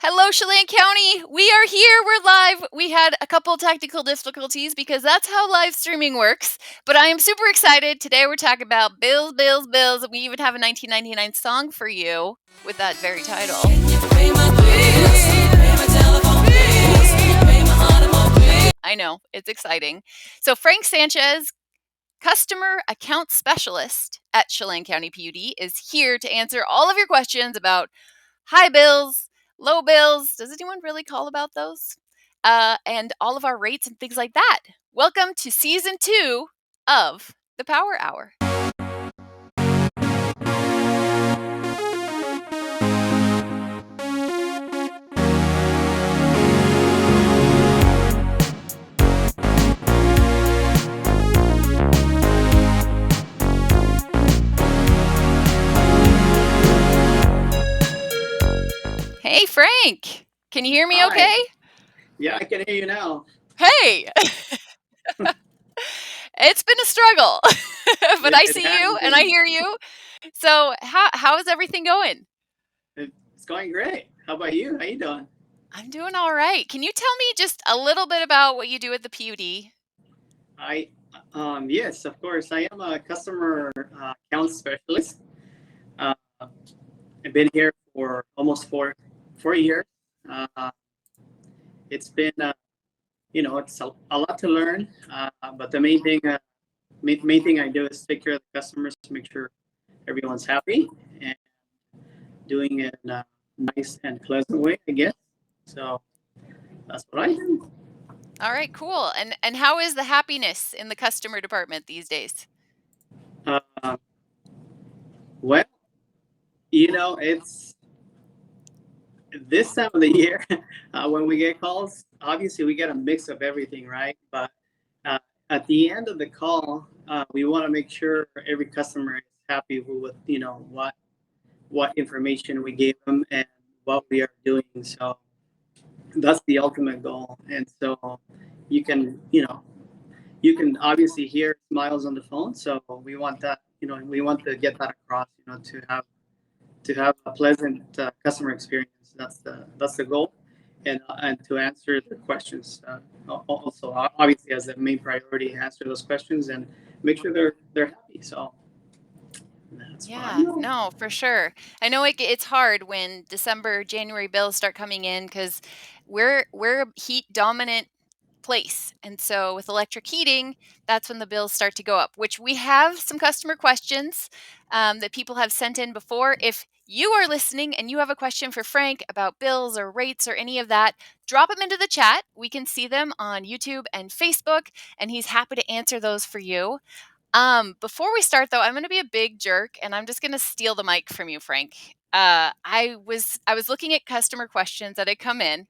Hello, Chelan County. We are here. We're live. We had a couple technical difficulties because that's how live streaming works. But I am super excited. Today we're talking about bills, bills, bills. We even have a 1999 song for you with that very title. I know, it's exciting. So Frank Sanchez, Customer Account Specialist at Chelan County PUD, is here to answer all of your questions about high bills, low bills. Does anyone really call about those? And all of our rates and things like that. Welcome to season 2 of the Power Hour. Hey, Frank. Can you hear me Hi. okay? Yeah, I can hear you now. Hey. It's been a struggle, but I It see has you and I been. hear you. So how is everything going? It's going great. How about you? How you doing? I'm doing all right. Can you tell me just a little bit about what you do at the PUD? Yes, of course. I am a customer account specialist. Uh, I've been here for almost 4 years. Uh, it's been, it's a lot to learn. But the main thing I do is take care of the customers to make sure everyone's happy and doing it in a nice and pleasant way, I guess. So that's what I do. All right, cool. And how is the happiness in the customer department these days? Uh, well, it's this time of the year when we get calls. Obviously, we get a mix of everything, right? But uh, at the end of the call, we want to make sure every customer is happy with what information we gave them and what we are doing. So that's the ultimate goal. And so you can you can obviously hear smiles on the phone. So we want that. We want to get that across. To have a pleasant customer experience. That's the goal, and to answer the questions. Also, obviously, as the main priority, answer those questions and make sure they're happy. So that's Yeah, fine. no, for sure. I know it's hard when December, January bills start coming in because we're a heat dominant place. And so with electric heating, that's when the bills start to go up, which we have some customer questions that people have sent in before. If you are listening and you have a question for Frank about bills or rates or any of that, drop them into the chat. We can see them on YouTube and Facebook, and he's happy to answer those for you. Before we start though, I'm going to be a big jerk and I'm just going to steal the mic from you, Frank. I was looking at customer questions that had come in,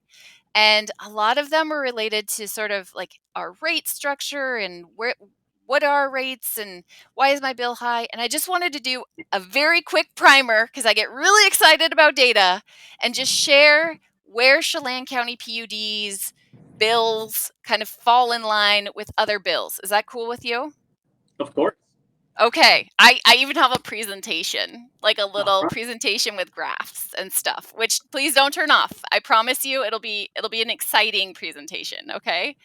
and a lot of them were related to sort of like our rate structure and what are our rates and why is my bill high? And I just wanted to do a very quick primer because I get really excited about data and just share where Chelan County PUD's bills kind of fall in line with other bills. Is that cool with you? Of course. Okay, I even have a presentation, like a All little right. presentation with graphs and stuff, which please don't turn off. I promise you it'll be an exciting presentation, okay?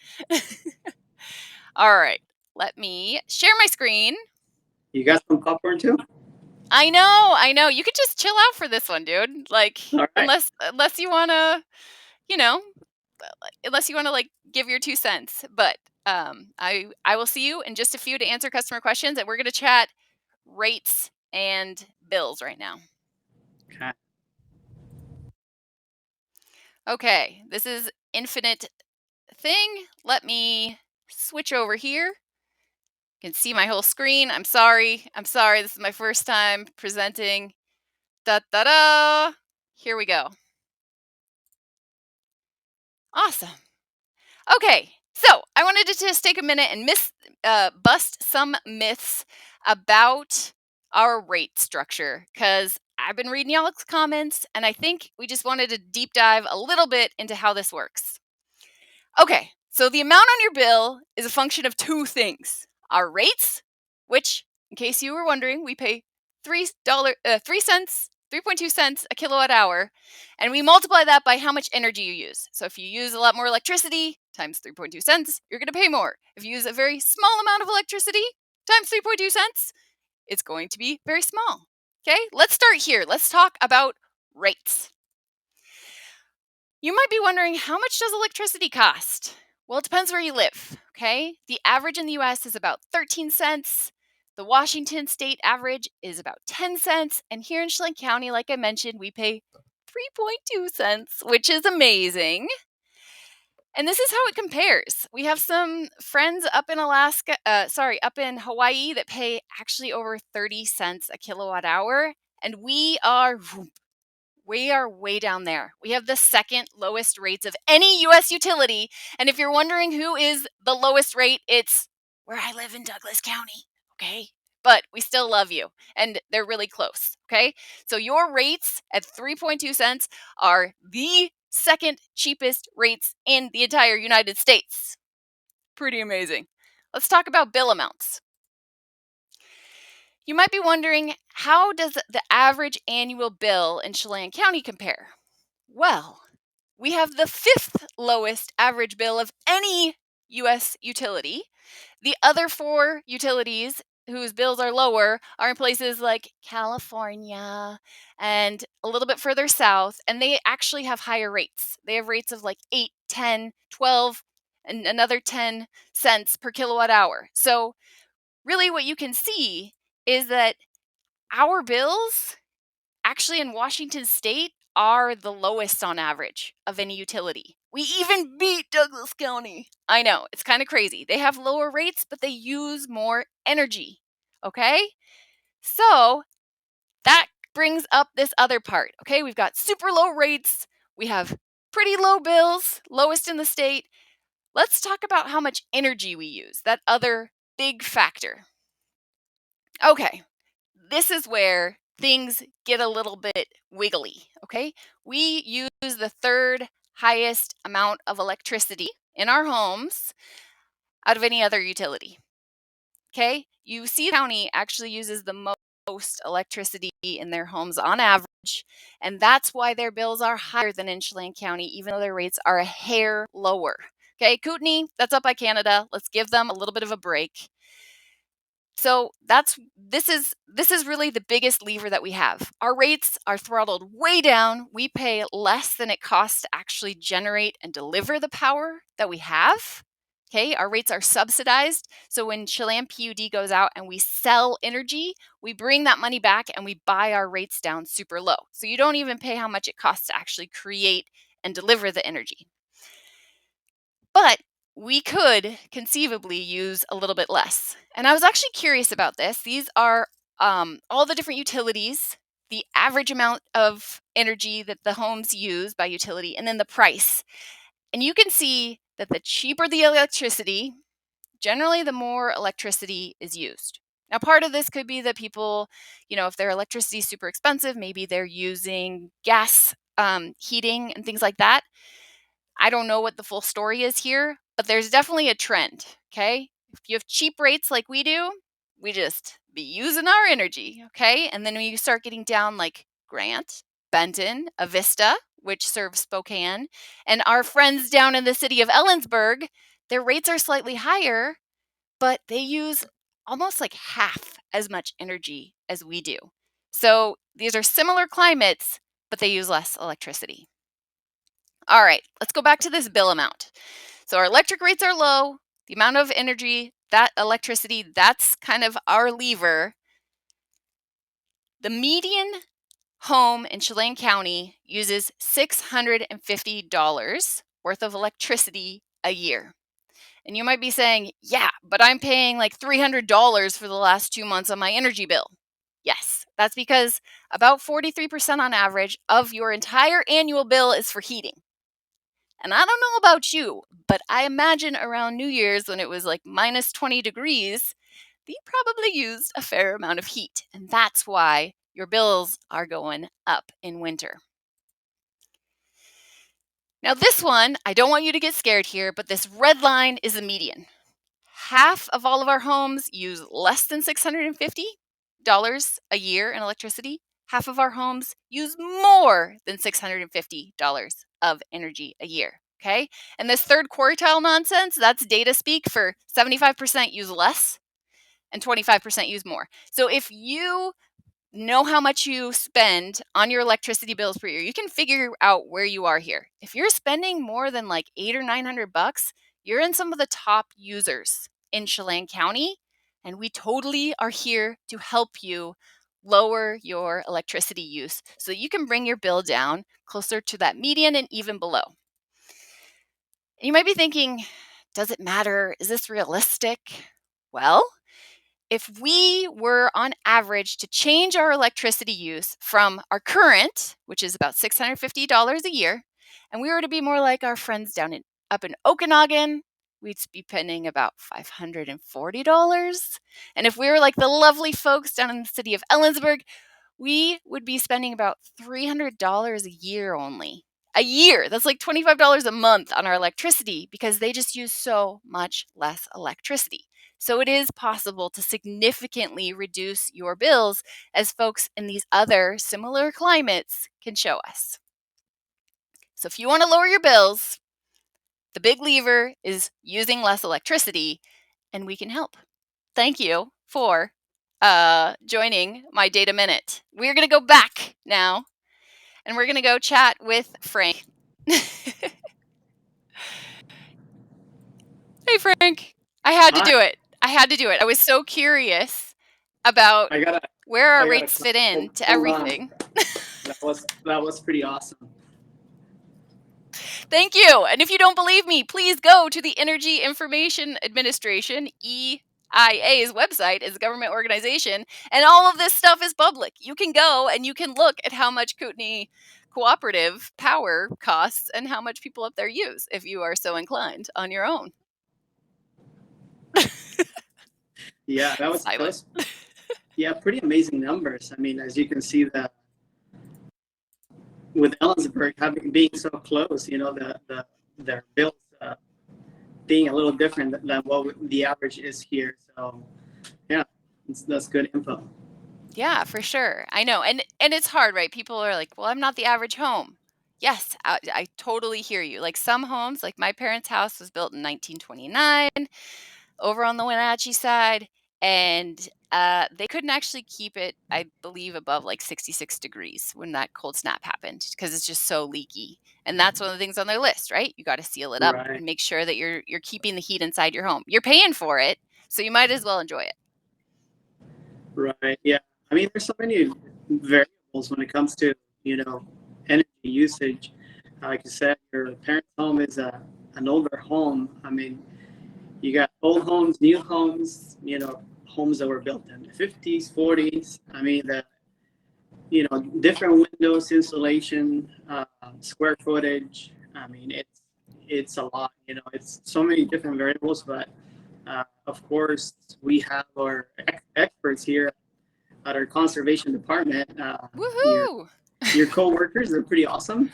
All right. Let me share my screen. You got some popcorn too. I know. You could just chill out for this one, dude. Like All right. unless you want to, you know, unless you want to like give your 2 cents. But I will see you in just a few to answer customer questions, and we're going to chat rates and bills right now. Okay. Okay, this is infinite thing. Let me switch over here. You can see my whole screen. I'm sorry. This is my first time presenting. Da da da. Here we go. Awesome. Okay, so I wanted to just take a minute and bust some myths about our rate structure because I've been reading y'all's comments and I think we just wanted to deep dive a little bit into how this works. Okay, so the amount on your bill is a function of two things: our rates, which, in case you were wondering, we pay $3 cents 3.2 cents a kilowatt hour, and we multiply that by how much energy you use. So if you use a lot more electricity times 3.2 cents, you're going to pay more. If you use a very small amount of electricity times 3.2 cents, it's going to be very small. Okay, let's start here. Let's talk about rates. You might be wondering, how much does electricity cost? Well, it depends where you live, okay? The average in the US is about 13 cents. The Washington state average is about 10 cents. And here in Chelan County, like I mentioned, we pay 3.2 cents, which is amazing. And this is how it compares. We have some friends up in up in Hawaii that pay actually over 30 cents a kilowatt hour. And we are way down there. We have the second lowest rates of any US utility. And if you're wondering who is the lowest rate, it's where I live in Douglas County. Okay. But we still love you. And they're really close. Okay. So your rates at 3.2 cents are the second cheapest rates in the entire United States. Pretty amazing. Let's talk about bill amounts. You might be wondering, how does the average annual bill in Chelan County compare? Well, we have the fifth lowest average bill of any US utility. The other four utilities whose bills are lower are in places like California and a little bit further south, and they actually have higher rates. They have rates of like 8, 10, 12, and another 10 cents per kilowatt hour. So, really, what you can see is that our bills actually in Washington state are the lowest on average of any utility. We even beat Douglas County. I know, it's kind of crazy. They have lower rates, but they use more energy. Okay? So that brings up this other part. Okay, we've got super low rates, we have pretty low bills, lowest in the state. Let's talk about how much energy we use, that other big factor. Okay, this is where things get a little bit wiggly, okay? We use the third highest amount of electricity in our homes out of any other utility, okay? You see, the county actually uses the most electricity in their homes on average, and that's why their bills are higher than in Chelan County, even though their rates are a hair lower. Okay, Kootenai, that's up by Canada. Let's give them a little bit of a break. So this is really the biggest lever that we have. Our rates are throttled way down. We pay less than it costs to actually generate and deliver the power that we have. Okay, our rates are subsidized. So when Chelan PUD goes out and we sell energy, we bring that money back and we buy our rates down super low. So you don't even pay how much it costs to actually create and deliver the energy. But we could conceivably use a little bit less. And I was actually curious about this. These are all the different utilities, the average amount of energy that the homes use by utility, and then the price. And you can see that the cheaper the electricity, generally the more electricity is used. Now, part of this could be that people, if their electricity is super expensive, maybe they're using gas heating and things like that. I don't know what the full story is here, but there's definitely a trend. Okay. If you have cheap rates like we do, we just be using our energy. Okay. And then when you start getting down like Grant, Benton, Avista, which serves Spokane, and our friends down in the city of Ellensburg, their rates are slightly higher, but they use almost like half as much energy as we do. So these are similar climates, but they use less electricity. All right, let's go back to this bill amount. So our electric rates are low. The amount of energy, that electricity, that's kind of our lever. The median home in Chelan County uses $650 worth of electricity a year. And you might be saying, yeah, but I'm paying like $300 for the last 2 months on my energy bill. Yes, that's because about 43% on average of your entire annual bill is for heating. And I don't know about you, but I imagine around New Year's when it was like minus 20 degrees, they probably used a fair amount of heat. And that's why your bills are going up in winter. Now, this one, I don't want you to get scared here, but this red line is the median. Half of all of our homes use less than $650 a year in electricity. half of our homes use more than $650 of energy a year. Okay. And this third quartile nonsense, that's data speak for 75% use less and 25% use more. So if you know how much you spend on your electricity bills per year, you can figure out where you are here. If you're spending more than like $800 or $900, you're in some of the top users in Chelan County, and we totally are here to help you lower your electricity use so that you can bring your bill down closer to that median and even below. You might be thinking, does it matter? Is this realistic? Well, if we were on average to change our electricity use from our current, which is about $650 a year, and we were to be more like our friends up in Okanagan, we'd be spending about $540. And if we were like the lovely folks down in the city of Ellensburg, we would be spending about $300 a year only. A year. That's like $25 a month on our electricity because they just use so much less electricity. So it is possible to significantly reduce your bills, as folks in these other similar climates can show us. So if you want to lower your bills, the big lever is using less electricity, and we can help. Thank you for joining my Data Minute. We're going to go back now, and we're going to go chat with Frank. Hey, Frank. I had to Hi. do it. I was so curious about I gotta where our I gotta rates clap. fit in Hold, to hold on. everything. That was pretty awesome. Thank you. And if you don't believe me, please go to the Energy Information Administration, EIA's website. Is a government organization, and all of this stuff is public. You can go and you can look at how much Kootenai cooperative power costs and how much people up there use if you are so inclined on your own. Yeah, that Silent. was yeah, pretty amazing numbers. I mean, as you can see, that with Ellensburg having being so close, their bills being a little different than what the average is here. So yeah, that's good info. Yeah, for sure. I know. And it's hard, right? People are like, "Well, I'm not the average home." Yes, I totally hear you. Like some homes, like my parents' house was built in 1929 over on the Wenatchee side, and they couldn't actually keep it, I believe, above like 66 degrees when that cold snap happened because it's just so leaky. And that's one of the things on their list, right? You got to seal it up Right, and make sure that you're keeping the heat inside your home. You're paying for it, so you might as well enjoy it. right. Yeah. I mean, there's so many variables when it comes to, you know, energy usage. Like you said, your parents' home is an older home. I mean, you got old homes, new homes, homes that were built in the 50s, 40s. I mean, different windows, insulation, square footage. I mean, it's a lot. It's so many different variables. But of course, we have our experts here at our conservation department. Your Woohoo! your coworkers are pretty awesome.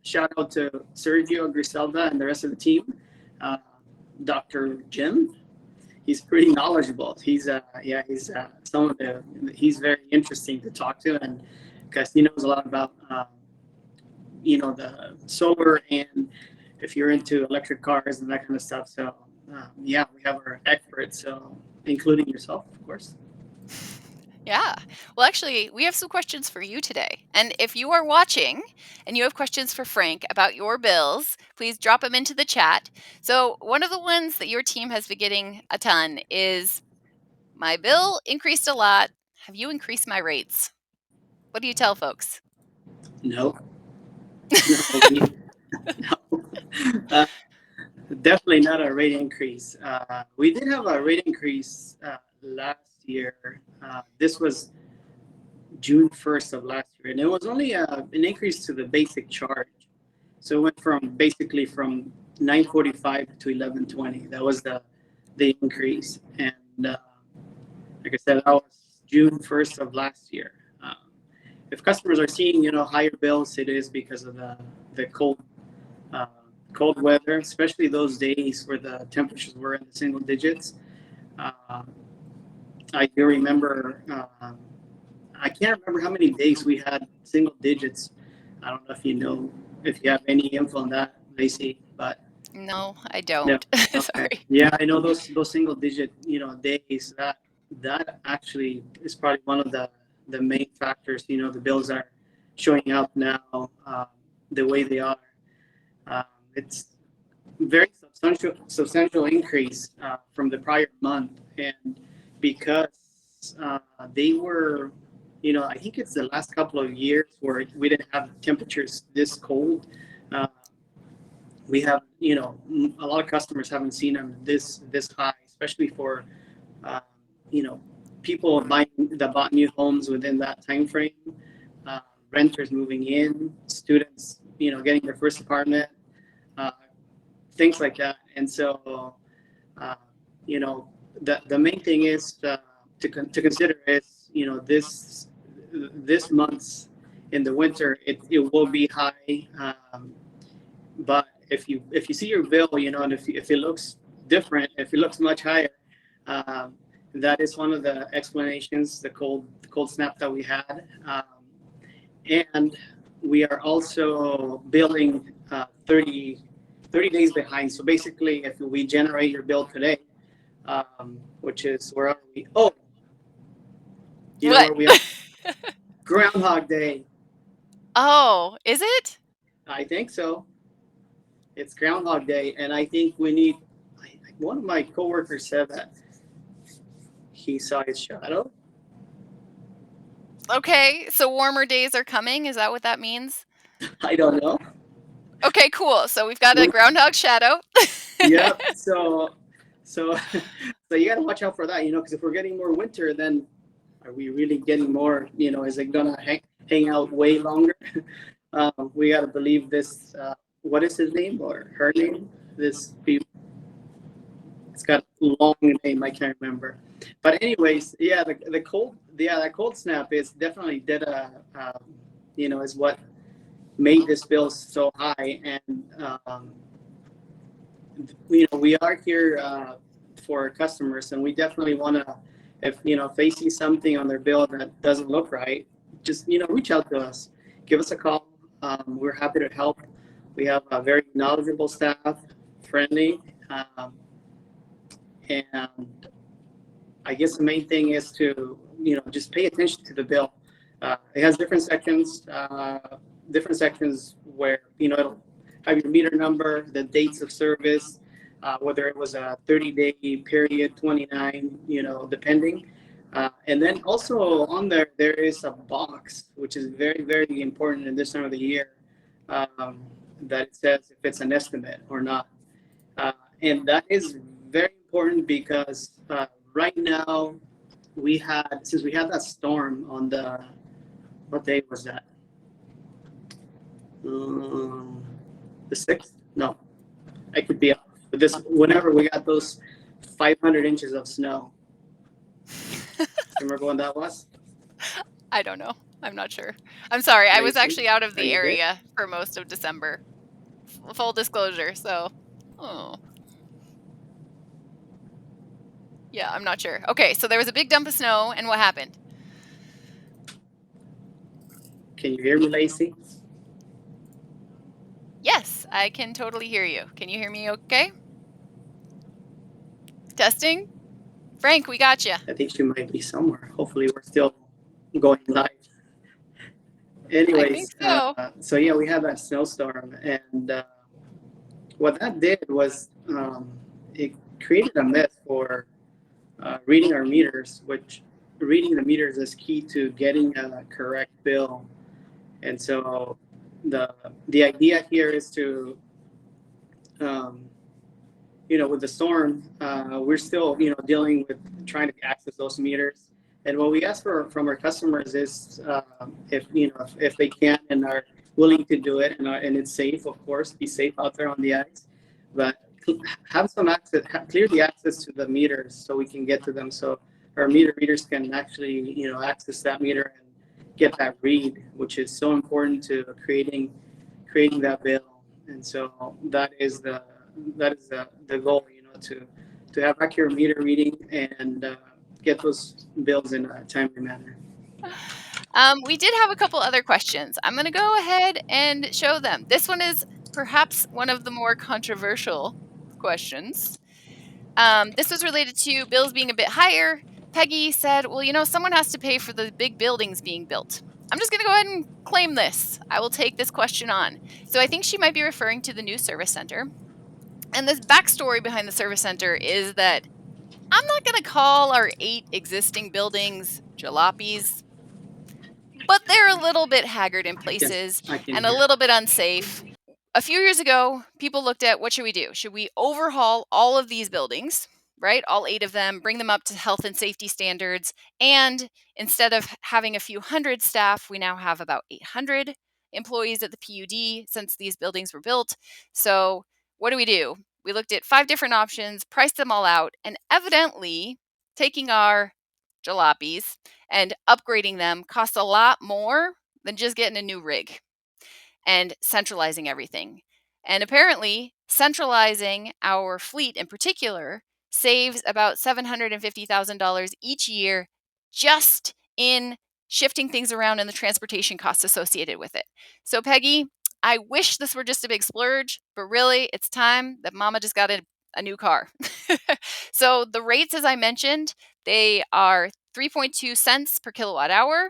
Shout out to Sergio, Griselda, and the rest of the team. Uh, Dr. Jim, he's pretty knowledgeable. He's very interesting to talk to, and because he knows a lot about the solar, and if you're into electric cars and that kind of stuff. So yeah, we have our experts, so including yourself, of course. Yeah. Well, actually, we have some questions for you today. And if you are watching and you have questions for Frank about your bills, please drop them into the chat. So, one of the ones that your team has been getting a ton is, my bill increased a lot. Have you increased my rates? What do you tell folks? No, no, no. Uh, Definitely not a rate increase. We did have a rate increase last year. This was June 1st of last year, and it was only an increase to the basic charge. So it went from 945 to 1120. That was the increase, and like I said, that was June 1st of last year. If customers are seeing higher bills, it is because of the uh, cold weather, especially those days where the temperatures were in the single digits. Uh, I do remember I can't remember how many days we had single digits. I don't know if you know, if you have any info on that, Lacey, but No, I no. don't. Okay. Sorry. Yeah, I know those single digit, days, that actually is probably one of the main factors. The bills are showing up now, the way they are. It's very substantial increase, from the prior month, and because, they were, I think it's the last couple of years where we didn't have temperatures this cold. Uh, we have, a lot of customers haven't seen them this high, especially for, uh, you know people that bought new homes within that time frame, uh, renters moving in, students, getting their first apartment, uh, things like that. And so, uh, you know, the main thing is, to consider is, this month's in the winter, it will be high. But if you see your bill, and if it looks different, if it looks much higher, um, that is one of the explanations, the cold snap that we had. And we are also billing, 30 days behind. So basically, if we generate your bill today, which is, where are we? Oh, you know What? where we are? Groundhog Day. Oh, is it? I think so. It's Groundhog Day, and I think we need. One of my coworkers said that he saw his shadow. Okay, so warmer days are coming. Is that what that means? I don't know. Okay, cool. So we've got a We're, groundhog shadow. yeah. So so you got to watch out for that, because if we're getting more winter, then are we really getting more? Is it gonna hang out way longer? We got to believe this. What is his name or her name? This people. It's got a long name. I can't remember. But anyways, yeah, the cold. Yeah, that cold snap is definitely did is what made this bill so high. And, we are here, for our customers, and we definitely want to, if they see something on their bill that doesn't look right, just, reach out to us, give us a call. We're happy to help. We have a very knowledgeable staff, friendly, and I guess the main thing is to, just pay attention to the bill. It has different sections where, it'll have your meter number, the dates of service, whether it was a 30-day period, 29, depending. And then also on there is a box, which is very, very important in this time of the year, that it says if it's an estimate or not. Uh, and that is very important because, right now, since we had that storm on what day was that? Um, the 6th? No, I could be off. But whenever we got those 500 inches of snow, you remember when that was? I don't know. I'm not sure. I'm sorry. I was Lacey, actually out of are the you there? area for most of December. Full disclosure. So, oh, yeah, I'm not sure. Okay, so there was a big dump of snow, and what happened? Can you hear me, Lacey? Yes, I can totally hear you. Can you hear me okay? Testing? Frank, we got you. I think she might be somewhere. Hopefully, we're still going live. I think Anyways, so. so yeah, we had that snowstorm, and, what that did was, it created a myth for, reading our meters, which reading the meters is key to getting a correct bill. And so the idea here is to, um, with the storm, we're still, dealing with trying to access those meters. And what we ask from our customers is, if they can and are willing to do it, and it's safe, of course, be safe out there on the ice, but have some access, clear the access to the meters so we can get to them. So our meter readers can actually, access that meter and get that read, which is so important to creating that bill. And so that is the goal, to have accurate meter reading and, get those bills in a timely manner. We did have a couple other questions. I'm going to go ahead and show them. This one is perhaps one of the more controversial questions. This was related to bills being a bit higher. Peggy said, well, someone has to pay for the big buildings being built. I'm just going to go ahead and claim this. I will take this question on. So I think she might be referring to the new service center. And this backstory behind the service center is that I'm not going to call our 8 existing buildings jalopies, but they're a little bit haggard in places I can and a hear. little bit unsafe. A few years ago, people looked at, what should we do? Should we overhaul all of these buildings, right? All 8 of them, bring them up to health and safety standards. And instead of having a few hundred staff, we now have about 800 employees at the PUD since these buildings were built. So what do? We looked at 5 different options, priced them all out, and evidently taking our jalopies and upgrading them costs a lot more than just getting a new rig and centralizing everything. And apparently, centralizing our fleet in particular saves about $750,000 each year just in shifting things around and the transportation costs associated with it. So, Peggy, I wish this were just a big splurge, but really, it's time that Mama just got a new car. So, the rates, as I mentioned, they are 3.2 cents per kilowatt hour.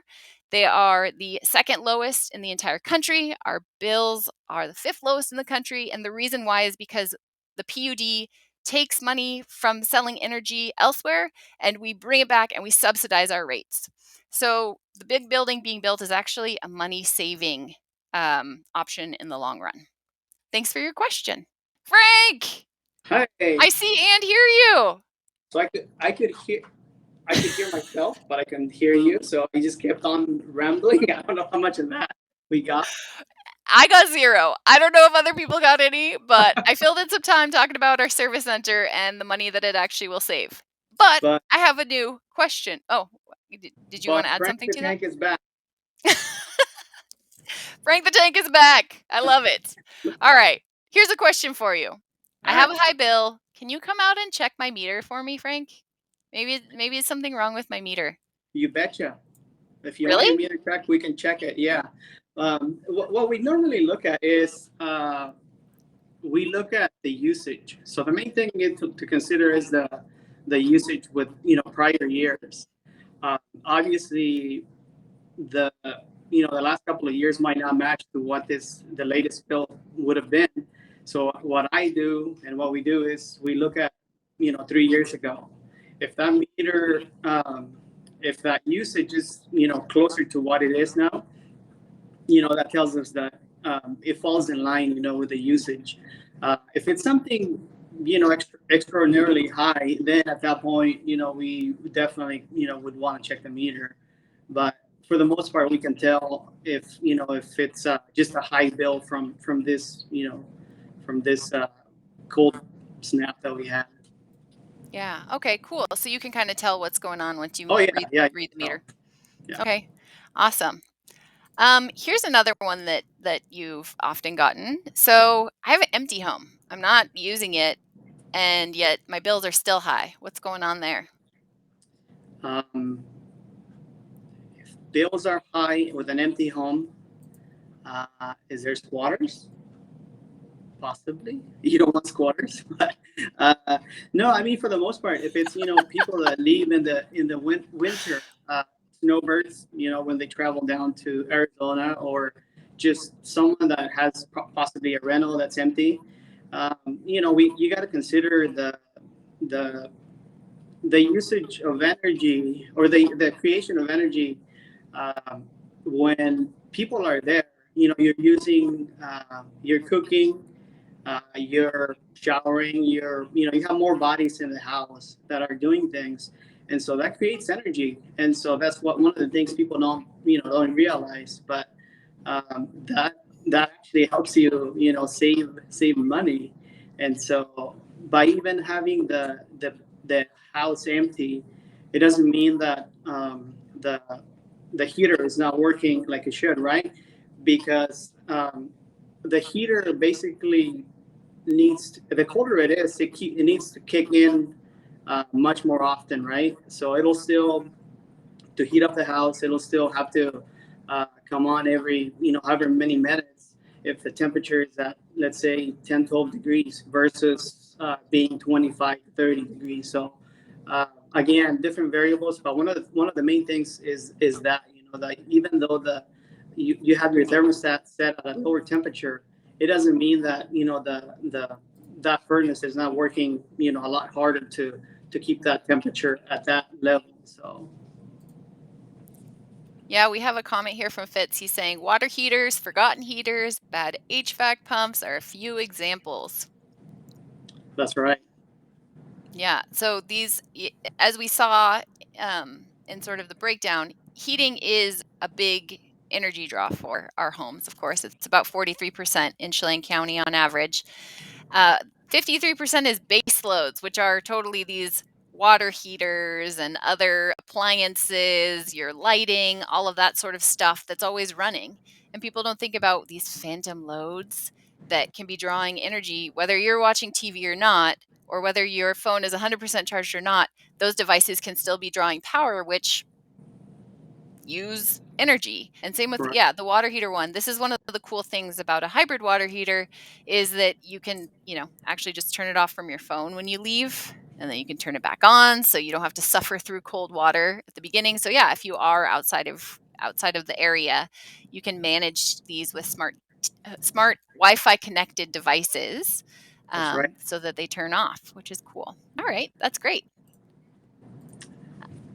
They are the second lowest in the entire country. Our bills are the 5th lowest in the country. And the reason why is because the PUD takes money from selling energy elsewhere and we bring it back and we subsidize our rates. So the big building being built is actually a money saving option in the long run. Thanks for your question. Frank, Hi. I see and hear you. So I could hear myself, but I can hear you. So I just kept on rambling. I don't know how much of that we got. I got 0. I don't know if other people got any, but I filled in some time talking about our service center and the money that it actually will save. But But I have a new question. Oh, did you want to add Frank something the to that? Tank is back. Frank the Tank is back. I love it. All right. Here's a question for you. I All have right. a high bill. Can you come out and check my meter for me, Frank? Maybe it's something wrong with my meter. You betcha. If you want Really? your meter checked, we can check it. Yeah. What we normally look at is we look at the usage. So the main thing to consider is the usage with prior years. Obviously, the the last couple of years might not match to what the latest bill would have been. So what I do and what we do is we look at 3 years ago. If that meter, if that usage is closer to what it is now, that tells us that it falls in line with the usage. If it's something extraordinarily high, then at that point we definitely would want to check the meter. But for the most part, we can tell if it's just a high bill from this cold snap that we had. Yeah. Okay, cool. So you can kind of tell what's going on once Oh you yeah, read yeah. read the Oh, meter. yeah. Okay. Awesome. Here's another one that you've often gotten. So I have an empty home. I'm not using it, and yet my bills are still high. What's going on there? If bills are high with an empty home, is there squatters? Possibly. You don't want squatters, but no. I mean, for the most part, if it's people that leave in the winter, snowbirds, when they travel down to Arizona, or just someone that has possibly a rental that's empty, you got to consider the the usage of energy, or the creation of energy, um, when people are there. You're using, you're cooking, you're showering, you have more bodies in the house that are doing things, and so that creates energy. And so that's one of the things people don't realize, but that actually helps you save money. And so by even having the house empty, it doesn't mean that the heater is not working like it should, right? Because the heater basically the colder it is, it needs to kick in much more often, right? So it'll still, to heat up the house, it'll still have to. come on every, however many minutes if the temperature is at, let's say, 10, 12 degrees versus being 25 to 30 degrees. So again, different variables, but one of the main things is that, that even though you have your thermostat set at a lower temperature, it doesn't mean that, that furnace is not working, a lot harder to keep that temperature at that level. So Yeah, we have a comment here from Fitz. He's saying water heaters, forgotten heaters, bad HVAC pumps are a few examples. that's right. Yeah, so as we saw in sort of the breakdown, heating is a big energy draw for our homes. Of course, it's about 43% in Chelan County on average. Uh, 53% is base loads, which are totally these water heaters and other appliances, your lighting, all of that sort of stuff that's always running. And people don't think about these phantom loads that can be drawing energy, whether you're watching TV or not, or whether your phone is 100% charged or not. Those devices can still be drawing power, which use energy. And same with, Right. yeah, the water heater one. This is one of the cool things about a hybrid water heater is that you can, actually just turn it off from your phone when you leave, and then you can turn it back on so you don't have to suffer through cold water at the beginning. So yeah, if you are outside of the area, you can manage these with smart Wi-Fi connected devices, That's right. so that they turn off, which is cool. All right, that's great.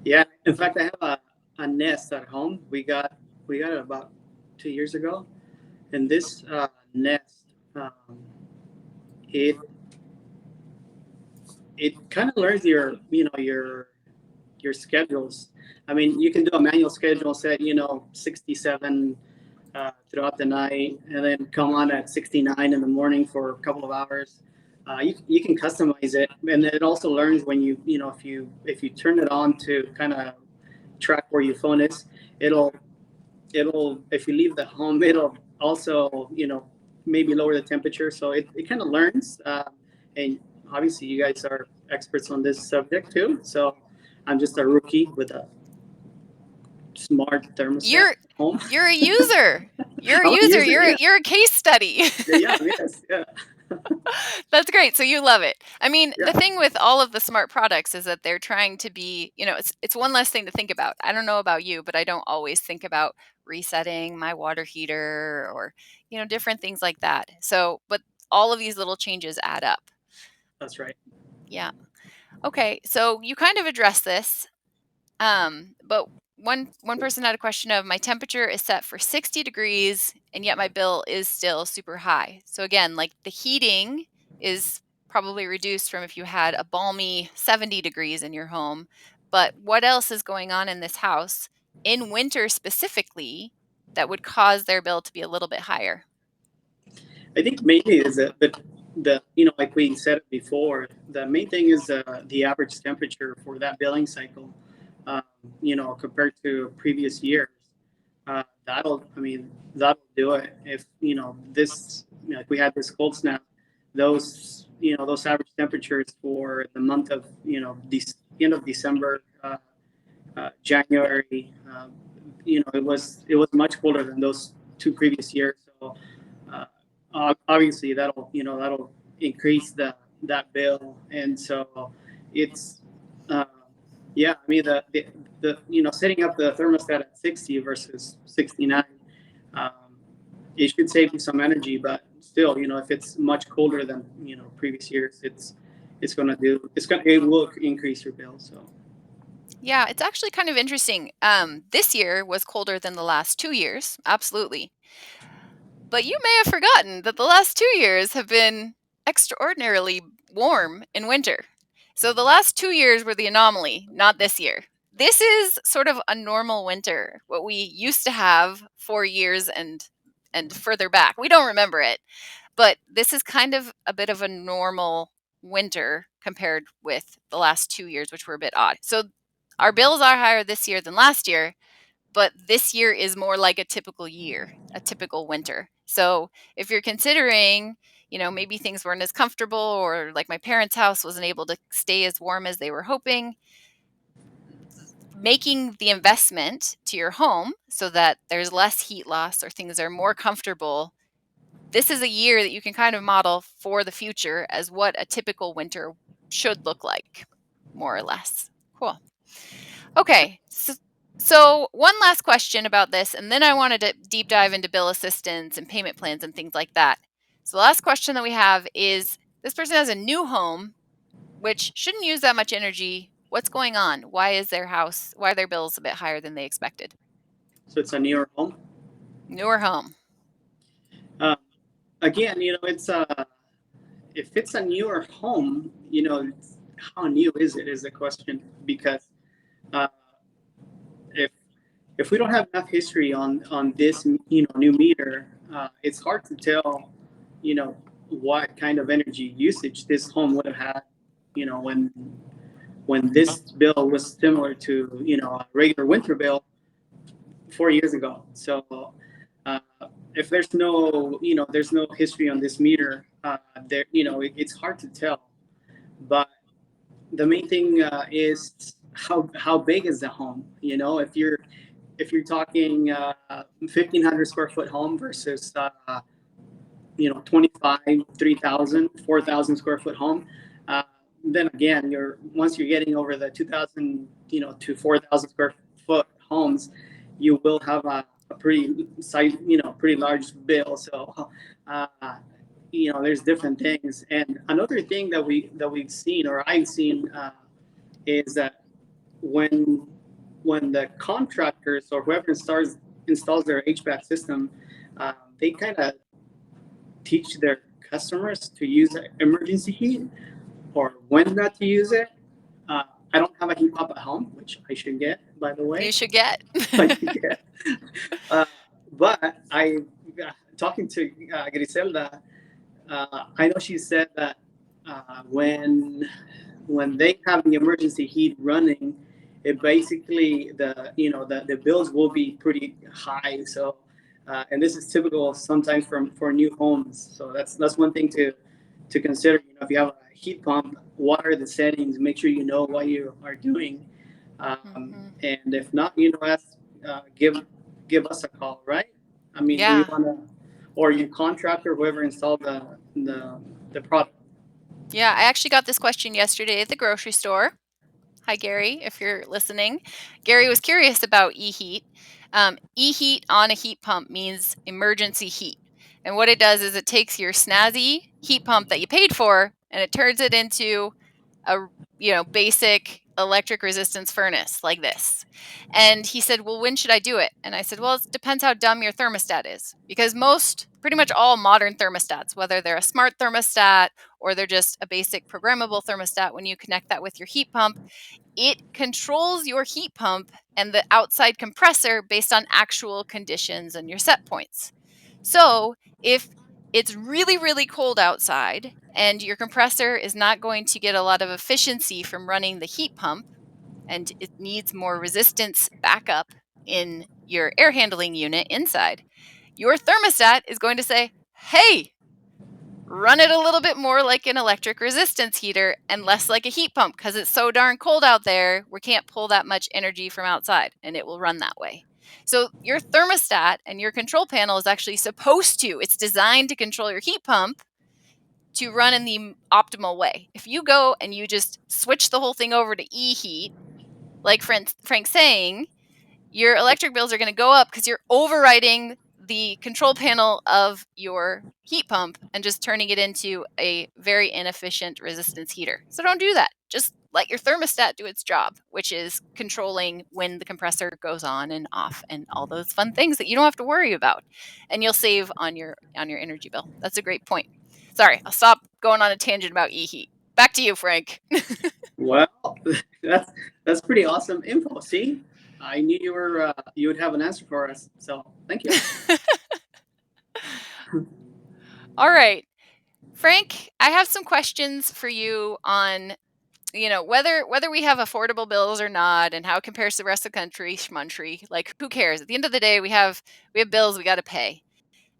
Yeah. In fact, I have a Nest at home. We got it about 2 years ago, and this Nest, it it kind of learns your schedules. I mean, you can do a manual schedule, set 67 throughout the night, and then come on at 69 in the morning for a couple of hours. You can customize it, and it also learns when if you turn it on to kind of track where your phone is, it'll if you leave the home, it'll also maybe lower the temperature. So it kind of learns, and obviously you guys are experts on this subject too. So I'm just a rookie with a smart thermostat You're at home. you're a user. You're a I'm a user. user, You're a, yeah. you're a case study. Yeah, yes, yeah, That's great. So you love it. I mean, the yeah. thing with all of the smart products is that they're trying to be, it's one less thing to think about. I don't know about you, but I don't always think about resetting my water heater or, different things like that. So, but all of these little changes add up. That's right. Yeah. Okay. So you kind of address this. But one person had a question of my temperature is set for 60 degrees and yet my bill is still super high. So again, like the heating is probably reduced from if you had a balmy 70 degrees in your home. But what else is going on in this house in winter specifically that would cause their bill to be a little bit higher? I think mainly is that the like we said before, the main thing is the average temperature for that billing cycle. Um, compared to previous years, that'll do it. If this like we had this cold snap, those average temperatures for the month of end of December, January, it was much colder than those two previous years. So obviously that'll increase that bill, and so it's uh, yeah. I mean the setting up the thermostat at 60 versus 69, um, it should save you some energy, but still, if it's much colder than previous years, it will increase your bill. So Yeah, it's actually kind of interesting. This year was colder than the last 2 years, absolutely. But you may have forgotten that the last 2 years have been extraordinarily warm in winter. So the last 2 years were the anomaly, not this year. This is sort of a normal winter, what we used to have 4 years and further back. We don't remember it, but this is kind of a bit of a normal winter compared with the last 2 years, which were a bit odd. So our bills are higher this year than last year, but this year is more like a typical year, a typical winter. So if you're considering, maybe things weren't as comfortable, or like my parents' house wasn't able to stay as warm as they were hoping, making the investment to your home so that there's less heat loss or things are more comfortable, this is a year that you can kind of model for the future as what a typical winter should look like, more or less. Cool. Okay. So one last question about this, and then I wanted to deep dive into bill assistance and payment plans and things like that. So the last question that we have is, this person has a new home, which shouldn't use that much energy. What's going on? Why is why are their bills a bit higher than they expected? So it's a newer home. Newer home. Uh, Again, it's if it's a newer home, how new is it is the question, because uh, if if we don't have enough history on this new meter, it's hard to tell you know what kind of energy usage this home would have had when this bill was similar to a regular winter bill 4 years ago. So uh, if there's no history on this meter, it's hard to tell. But the main thing is how big is the home. If you're talking 1,500 square foot home versus 25, 3,000, 4,000 square foot home, uh, then again, once you're getting over the 2,000 to 4,000 square foot homes, you will have a pretty size, pretty large bill. So uh, there's different things. And another thing that we've seen, or I've seen, is that when the contractors or whoever installs their HVAC system, they kind of teach their customers to use emergency heat or when not to use it. I don't have a heat pump at home, which I should get, by the way. You should get. I should get. Uh, but talking to Griselda, I know she said that when they have the emergency heat running, it basically the bills will be pretty high. So and this is typical sometimes for new homes. So that's one thing to consider. If you have a heat pump, what are the settings? Make sure you know what you are doing. Mhm. And if not, give us a call, right? I mean, do you Yeah. want to, or your contractor, whoever installed the product. Yeah, I actually got this question yesterday at the grocery store. Hi, Gary, if you're listening. Gary was curious about e-heat. E-heat on a heat pump means emergency heat. And what it does is it takes your snazzy heat pump that you paid for and it turns it into a basic electric resistance furnace like this. And he said, "Well, when should I do it?" And I said, "Well, it depends how dumb your thermostat is, because pretty much all modern thermostats, whether they're a smart thermostat or they're just a basic programmable thermostat, when you connect that with your heat pump, it controls your heat pump and the outside compressor based on actual conditions and your set points. So if it's really, really cold outside and your compressor is not going to get a lot of efficiency from running the heat pump and it needs more resistance backup in your air handling unit inside, your thermostat is going to say, hey, run it a little bit more like an electric resistance heater and less like a heat pump because it's so darn cold out there, we can't pull that much energy from outside, and it will run that way. So your thermostat and your control panel is actually it's designed to control your heat pump to run in the optimal way. If you go and you just switch the whole thing over to e-heat, like Frank's saying, your electric bills are going to go up because you're overriding the control panel of your heat pump and just turning it into a very inefficient resistance heater. So don't do that. Just let your thermostat do its job, which is controlling when the compressor goes on and off and all those fun things that you don't have to worry about. And you'll save on your energy bill. That's a great point. Sorry, I'll stop going on a tangent about e-heat. Back to you, Frank. Well, that's that's pretty awesome info. See, I knew you would have an answer for us. So thank you. All right. Frank, I have some questions for you on, whether we have affordable bills or not and how it compares to the rest of the country, schmuntry. Like, who cares? At the end of the day, we have bills we got to pay.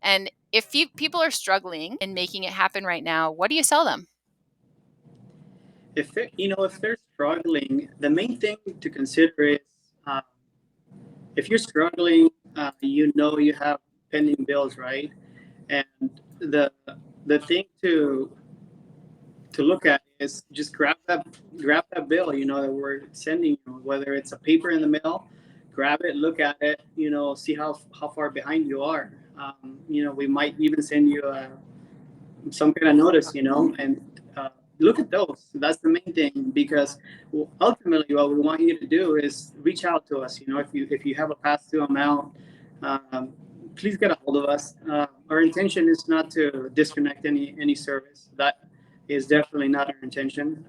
And if people are struggling in making it happen right now, what do you sell them? If they're struggling, the main thing to consider is uh, if you're struggling, you know you have pending bills, right? And the the thing to look at is just grab that bill, you know, that we're sending you, whether it's a paper in the mail, grab it, look at it, you know, see how far behind you are. You know, we might even send you some kind of notice, you know, and look at those. That's the main thing, because ultimately what we want you to do is reach out to us. You know, if you have a past due amount, um, please get a hold of us. Our intention is not to disconnect any service. That is definitely not our intention.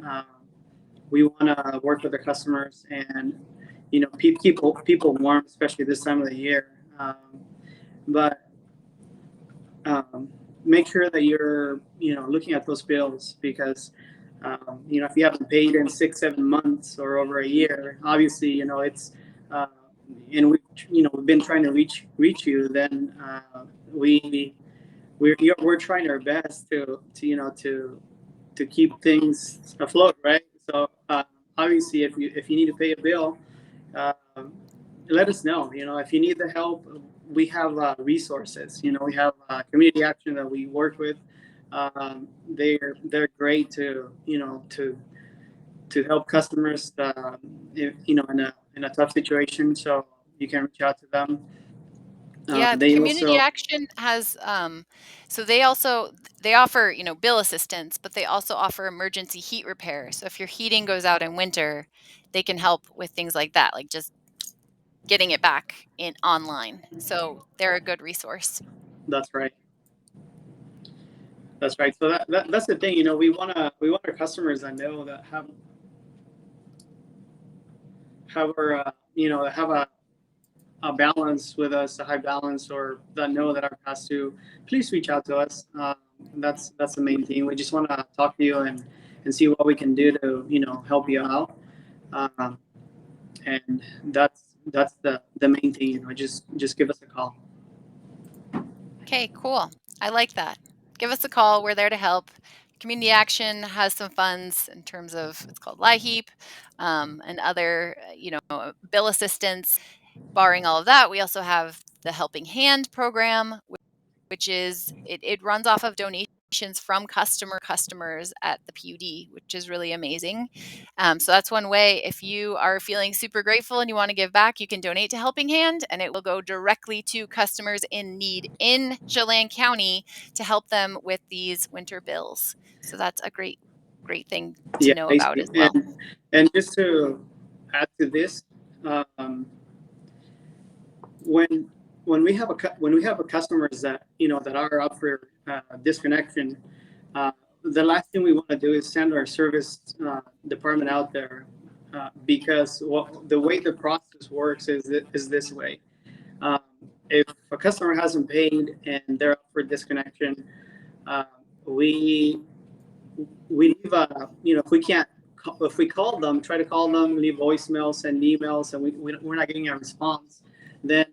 We want to work with the customers and, you know, keep people warm, especially this time of the year. But um, make sure that you're, you know, looking at those bills, because you know, if you haven't paid in 6 7 months or over a year, obviously, you know, it's and we, you know, we've been trying to reach you, then we we're trying our best to you know to keep things afloat, right? So obviously, if you need to pay a bill, um, let us know. You know, if you need the help, we have resources. You know, we have community action that we work with. They're great to, you know, to help customers, if, you know, in a tough situation. So you can reach out to them. Yeah, the They community also, action has, so they offer, you know, bill assistance, but they also offer emergency heat repair. So if your heating goes out in winter, they can help with things like that, like just getting it back in online. So they're a good resource. that's right. That's right. So that's the thing. You know, we want our customers that know that have our you know, have a balance with us, a high balance, or that know that are past due. Please reach out to us. That's the main thing. We just want to talk to you and see what we can do to, you know, help you out. Um, and that's the main thing. You know, just give us a call. Okay, cool. I like that. Give us a call. We're there to help. Community Action has some funds in terms of it's called LIHEAP, and other, you know, bill assistance. Barring all of that, we also have the Helping Hand program, which is it runs off of donations from customers at the PUD, which is really amazing. So that's one way. If you are feeling super grateful and you want to give back, you can donate to Helping Hand, and it will go directly to customers in need in Chelan County to help them with these winter bills. So that's a great thing to Yeah, know I about see. as well. And just to add to this, um, when when we have a customers that, you know, that are up for disconnection, uh, the last thing we want to do is send our service department out there, because the way the process works is this way. Um, if a customer hasn't paid and they're up for disconnection, uh, we we leave a, you know, if we can't, if we call them, try to call them, leave voicemails, send emails, and we're not getting a response, then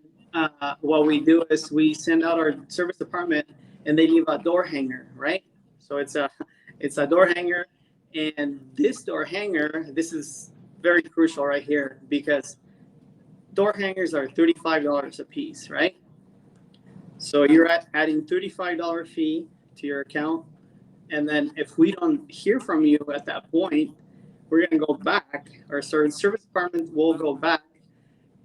what we do is we send out our service department and they leave a door hanger, right? So it's a door hanger, and this door hanger, this is very crucial right here, because door hangers are $35 a piece, right? So you're adding $35 fee to your account, and then if we don't hear from you at that point, we're going to go back. Our service department will go back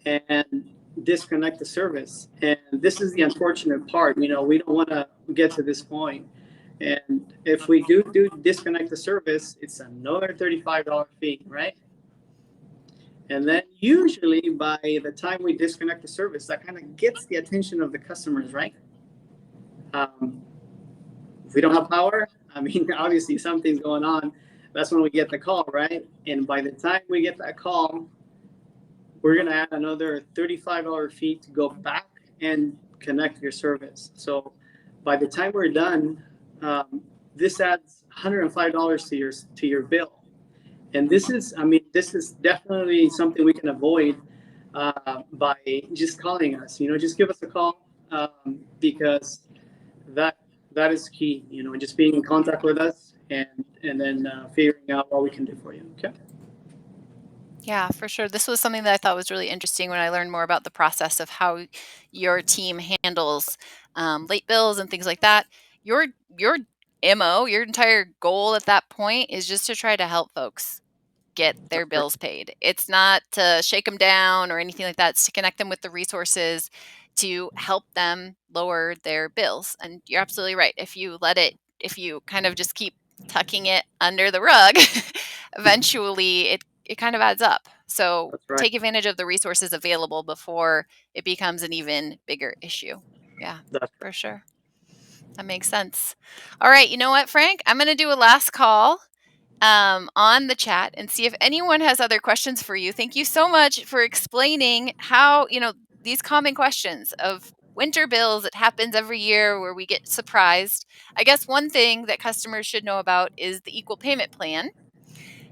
and disconnect the service. And this is the unfortunate part. You know, we don't want to get to this point. And if we do disconnect the service, it's another $35 fee, right? And then usually by the time we disconnect the service, that kind of gets the attention of the customers, right? Um, if we don't have power, I mean, obviously something's going on. That's when we get the call, right? And by the time we get that call, we're going to add another $35 fee to go back and connect your service. So by the time we're done, this adds $105 to your bill. And this is, I mean, this is definitely something we can avoid by just calling us. You know, just give us a call, because that that is key. You know, just being in contact with us and then figuring out what we can do for you. Okay. Yeah, for sure. This was something that I thought was really interesting when I learned more about the process of how your team handles late bills and things like that. Your your MO, your entire goal at that point is just to try to help folks get their That's correct. bills paid. It's not to shake them down or anything like that. It's to connect them with the resources to help them lower their bills. And you're absolutely right. If you kind of just keep tucking it under the rug, eventually it kind of adds up. So That's right. take advantage of the resources available before it becomes an even bigger issue. Yeah, That's for right. sure. That makes sense. All right, you know what, Frank? I'm going to do a last call on the chat and see if anyone has other questions for you. Thank you so much for explaining how, these common questions of winter bills. It happens every year where we get surprised. I guess one thing that customers should know about is the equal payment plan.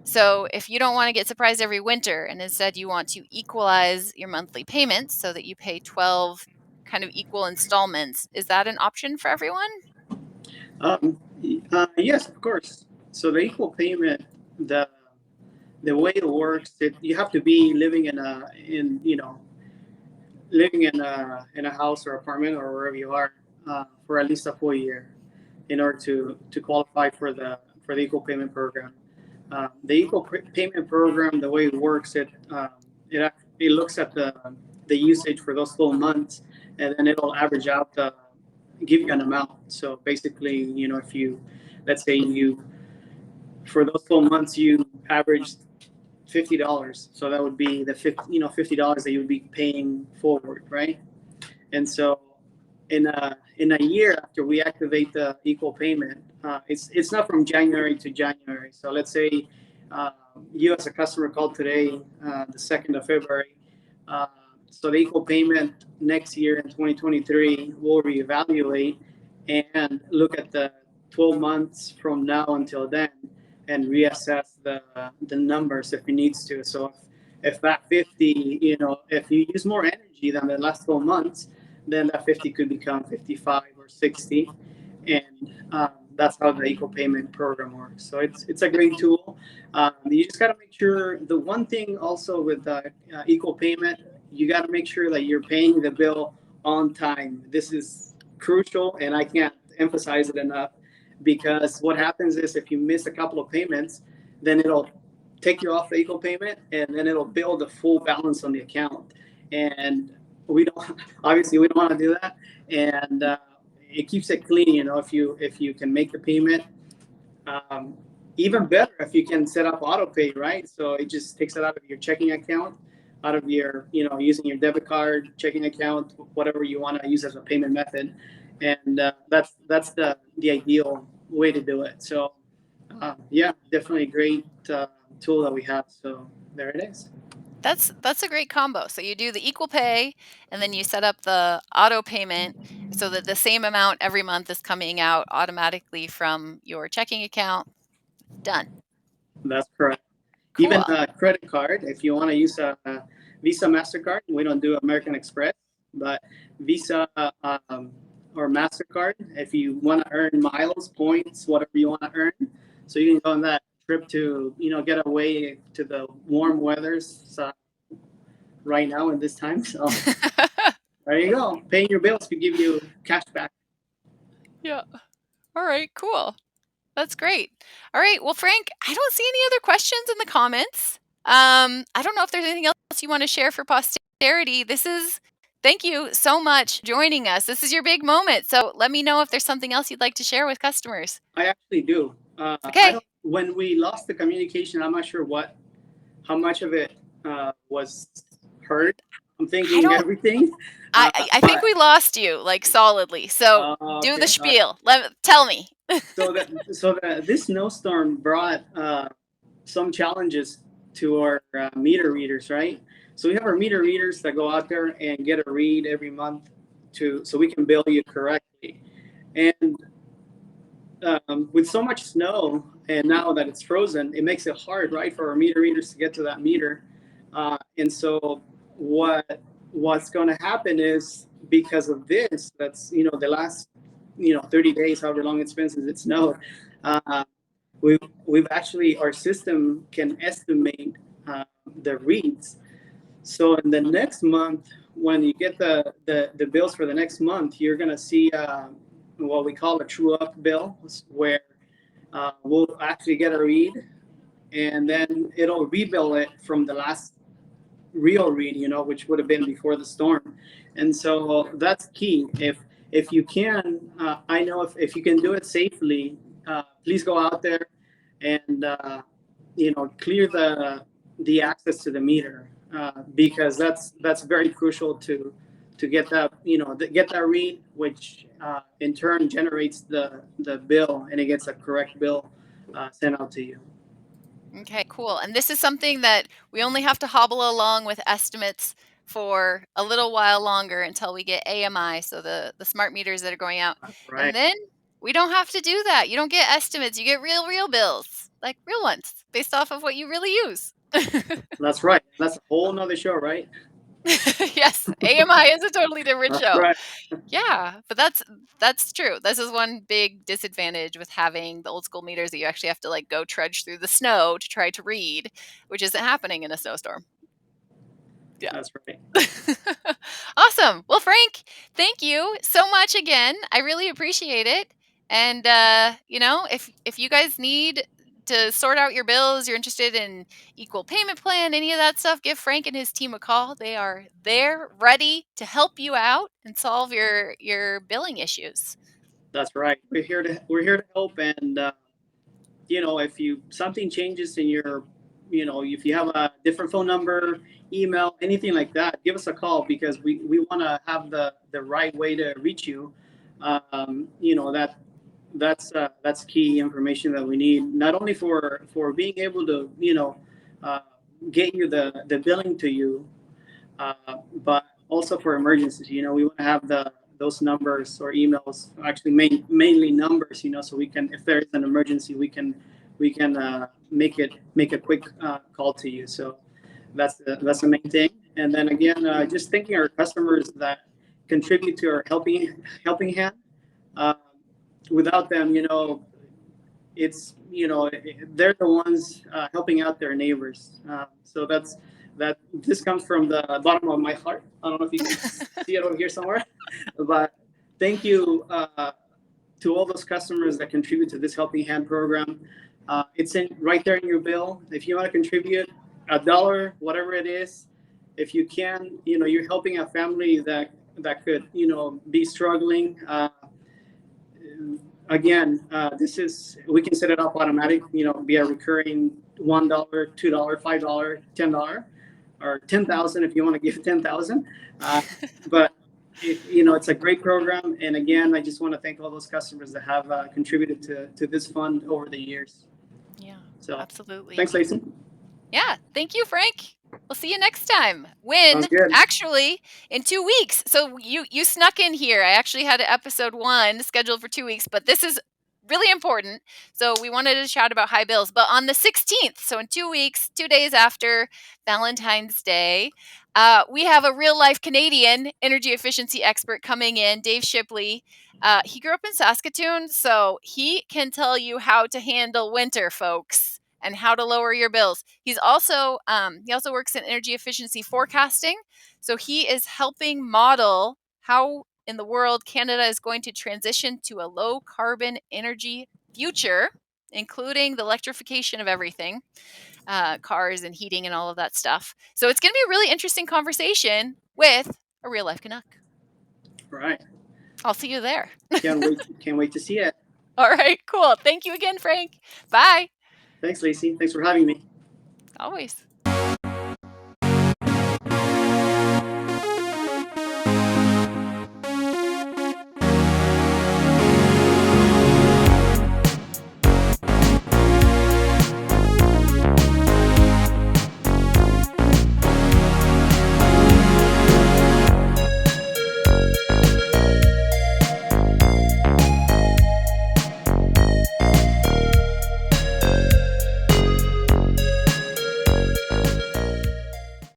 So if you don't want to get surprised every winter and instead you want to equalize your monthly payments so that you pay 12 kind of equal installments, is that an option for everyone? Yes, of course. So the equal payment, the the way it works, you have to be living in a house or apartment or wherever you are for at least a full year in order to qualify for the equal payment program. The equal payment program, the way it works, it looks at the usage for those full months, and then it'll average out give you an amount. So basically, if you, let's say you, for those full months you averaged $50, so that would be the $50 that you would be paying forward, right? And so in a year after we activate the equal payment, it's not from January to January. So let's say uh, you as a customer called today, the 2nd of February. Uh, so the equal payment next year in 2023 will reevaluate and look at the 12 months from now until then and reassess the numbers if it needs to. So if that 50, if you use more energy than the last 12 months, then that 50 could become 55 or 60. And that's how the equal payment program works. So it's a great tool. You just got to make sure, the one thing also with equal payment, you got to make sure that you're paying the bill on time. This is crucial, and I can't emphasize it enough, because what happens is if you miss a couple of payments, then it'll take you off the equal payment, and then it'll build a full balance on the account. And we don't obviously we don't want to do that, and it keeps it clean. If you can make the payment, um, even better if you can set up auto pay, right? So it just takes it out of your checking account, out of your using your debit card, checking account, whatever you want to use as a payment method, and that's the ideal way to do it. So yeah, definitely a great tool that we have. So there it is. That's a great combo. So you do the equal pay and then you set up the auto payment so that the same amount every month is coming out automatically from your checking account. Done. That's correct. Even Cool. a credit card, if you want to use a Visa, MasterCard, we don't do American Express, but Visa or MasterCard, if you want to earn miles, points, whatever you want to earn. So you can go on that trip to, get away to the warm weathers right now in this time. So there you go. Paying your bills could give you cash back. Yeah. All right, cool. That's great. All right. Well, Frank, I don't see any other questions in the comments. I don't know if there's anything else you want to share for posterity. Thank you so much for joining us. This is your big moment. So let me know if there's something else you'd like to share with customers. I actually do. I Okay. don't. When we lost the communication, I'm not sure how much of it was heard. I'm I thinking don't, everything, I think but we lost you like solidly. So do the okay. All right. spiel. Tell me. This snowstorm brought some challenges to our meter readers, right? So we have our meter readers that go out there and get a read every month so we can bill you correctly. And with so much snow and now that it's frozen, it makes it hard, right, for our meter readers to get to that meter. And so what's going to happen is, because of this, that's the last 30 days, however long it's been since it snowed, uh, we've actually, our system can estimate the reads. So in the next month, when you get the bills for the next month, you're going to see what we call a true up bill, where we'll actually get a read, and then it'll rebill it from the last real read, which would have been before the storm. And so that's key. If you can, I know if you can do it safely, please go out there and clear the access to the meter, because that's very crucial to get that get that read, which in turn generates the bill, and it gets a correct bill sent out to you. Okay, cool. And this is something that we only have to hobble along with estimates for a little while longer until we get AMI, so the smart meters that are going out. Right. And then we don't have to do that. You don't get estimates, you get real bills, like real ones, based off of what you really use. That's right. That's a whole nother show, right? Yes, AMI is a totally different That's show. right. Yeah, but that's true. This is one big disadvantage with having the old school meters, that you actually have to like go trudge through the snow to try to read, which isn't happening in a snowstorm. Yeah. That's right. Awesome. Well, Frank, thank you so much again. I really appreciate it. And if you guys need to sort out your bills, you're interested in equal payment plan, any of that stuff, give Frank and his team a call. They are there ready to help you out and solve your billing issues. That's right. We're here to help, and if something changes in your, if you have a different phone number, email, anything like that, give us a call, because we want to have the right way to reach you. That's key information that we need, not only for being able to uh, get you the billing to you, uh, but also for emergencies. We want to have those numbers or emails, actually mainly numbers, so we can, if there is an emergency, we can make a quick call to you. So that's the main thing. And then again, just thanking our customers that contribute to our helping hand. Uh, Without them, it's they're the ones helping out their neighbors. So that this comes from the bottom of my heart. I don't know if you can see it over here somewhere, but thank you to all those customers that contribute to this Helping Hand program. It's right there in your bill. If you want to contribute $1, whatever it is, if you can, you're helping a family that could be struggling. Again, we can set it up automatic, be a recurring $1, $2, $5, $10, or 10,000 if you want to give 10,000. But it's a great program, and again, I just want to thank all those customers that have contributed to this fund over the years. Yeah, So absolutely. thanks, Lacy. Yeah, thank you, Frank. We'll see you next time. When Sounds good. actually in 2 weeks. So you snuck in here. I actually had episode 1 scheduled for 2 weeks, but this is really important. So we wanted to chat about high bills, but on the 16th, so in 2 weeks, 2 days after Valentine's Day, we have a real life Canadian energy efficiency expert coming in, Dave Shipley. He grew up in Saskatoon, so he can tell you how to handle winter, folks, and how to lower your bills. He also works in energy efficiency forecasting, so he is helping model how in the world Canada is going to transition to a low carbon energy future, including the electrification of everything, cars and heating and all of that stuff. So it's going to be a really interesting conversation with a real life Canuck. Right. I'll see you there. Can't wait to see it. All right, cool. Thank you again, Frank. Bye. Thanks, Lacy. Thanks for having me. Always.